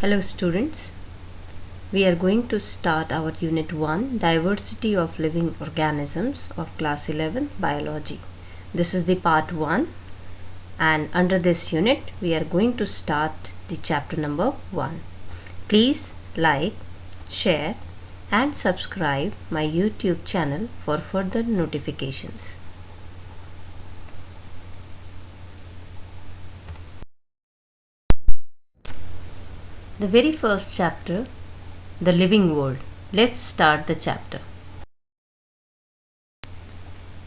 Hello students, we are going to start our Unit 1 Diversity of Living Organisms of Class 11 Biology. This is the part 1 and under this unit we are going to start the chapter number 1. Please like, share and subscribe my YouTube channel for further notifications. The very first chapter, the living world. Let's start the chapter.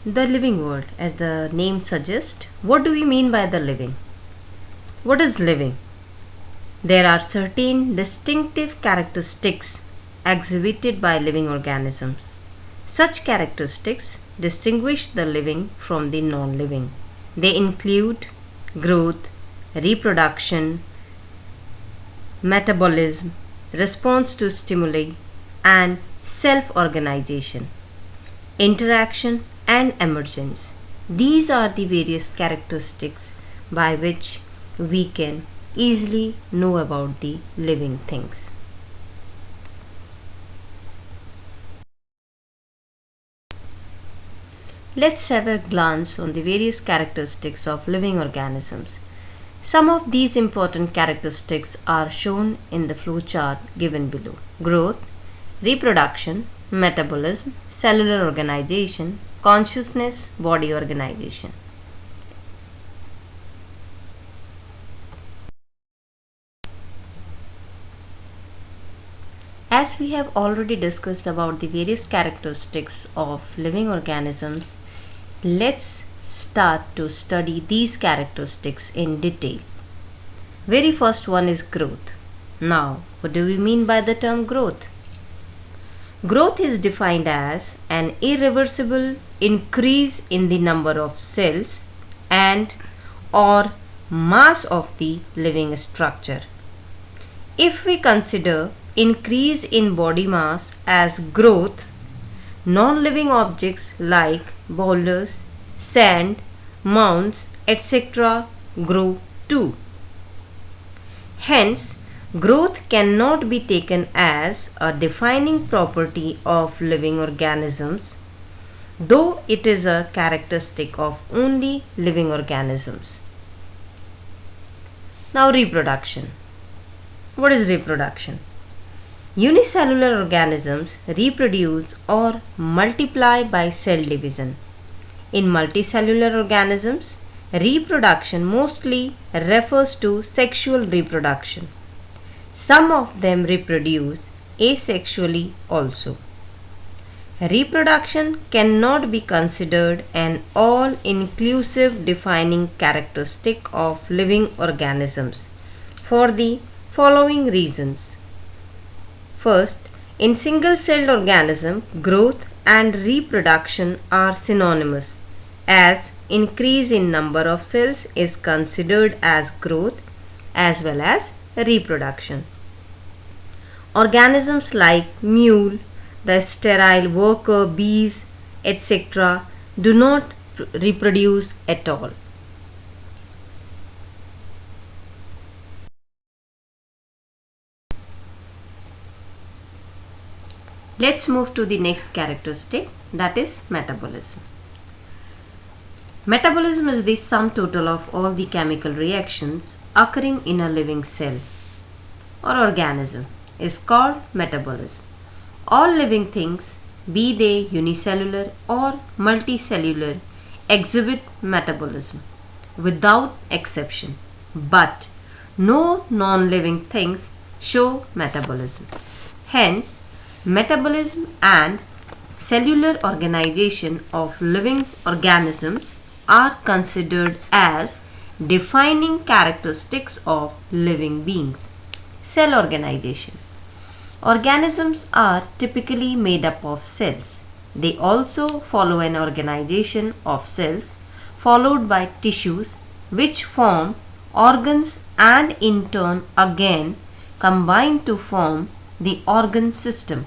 The living world, as the name suggests, what do we mean by the living? What is living? There are certain distinctive characteristics exhibited by living organisms. Such characteristics distinguish the living from the non-living. They include growth, reproduction, metabolism, response to stimuli, and self-organization, interaction and emergence. These are the various characteristics by which we can easily know about the living things. Let's have a glance on the various characteristics of living organisms. Some of these important characteristics are shown in the flowchart given below. Growth, reproduction, metabolism, cellular organization, consciousness, body organization. As we have already discussed about the various characteristics of living organisms, let's start to study these characteristics in detail. Very first one is growth. Now, what do we mean by the term growth? Growth is defined as an irreversible increase in the number of cells and or mass of the living structure. If we consider increase in body mass as growth, non-living objects like boulders, sand, mounds, etc. grow too. Hence, growth cannot be taken as a defining property of living organisms, though it is a characteristic of only living organisms. Now, reproduction. What is reproduction? Unicellular organisms reproduce or multiply by cell division. In multicellular organisms, reproduction mostly refers to sexual reproduction. Some of them reproduce asexually also. Reproduction cannot be considered an all-inclusive defining characteristic of living organisms for the following reasons. First, in single-celled organism, growth and reproduction are synonymous, as increase in number of cells is considered as growth as well as reproduction. Organisms like mule, the sterile worker bees, etc. do not reproduce at all. Let's move to the next characteristic, that is metabolism. Metabolism is the sum total of all the chemical reactions occurring in a living cell or organism is called metabolism. All living things, be they unicellular or multicellular, exhibit metabolism without exception, but no non-living things show metabolism. Hence, metabolism and cellular organization of living organisms are considered as defining characteristics of living beings. Cell organization. Organisms are typically made up of cells. They also follow an organization of cells followed by tissues which form organs and in turn again combine to form the organ system.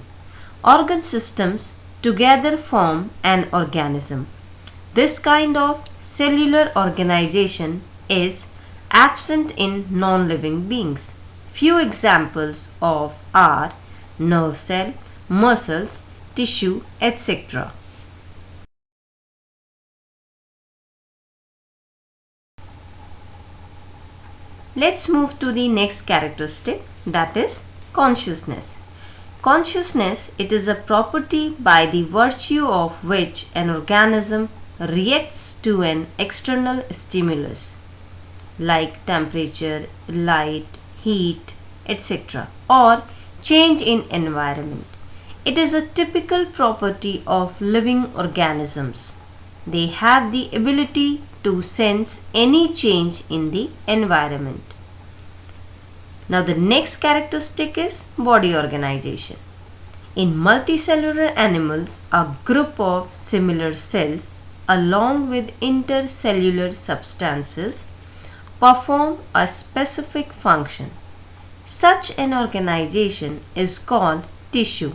Organ systems together form an organism. This kind of cellular organization is absent in non-living beings. Few examples of are nerve cell, muscles, tissue, etc. Let's move to the next characteristic, that is consciousness. Consciousness, it is a property by the virtue of which an organism reacts to an external stimulus like temperature, light, heat, etc. or change in environment. It is a typical property of living organisms. They have the ability to sense any change in the environment. Now the next characteristic is body organization. In multicellular animals, a group of similar cells along with intercellular substances perform a specific function. Such an organization is called tissue.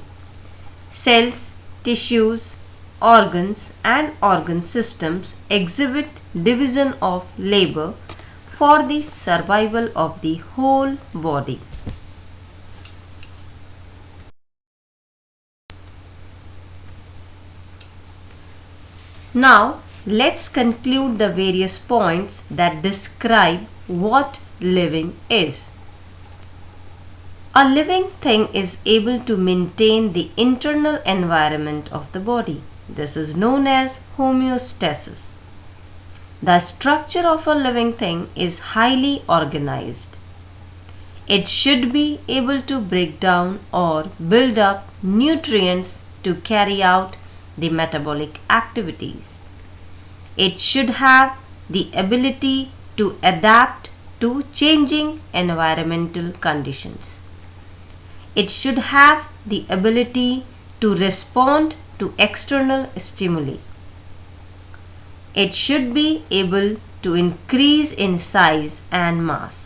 Cells, tissues, organs and organ systems exhibit division of labor for the survival of the whole body. Now, let's conclude the various points that describe what living is. A living thing is able to maintain the internal environment of the body. This is known as homeostasis. The structure of a living thing is highly organized. It should be able to break down or build up nutrients to carry out the metabolic activities. It should have the ability to adapt to changing environmental conditions. It should have the ability to respond to external stimuli. It should be able to increase in size and mass.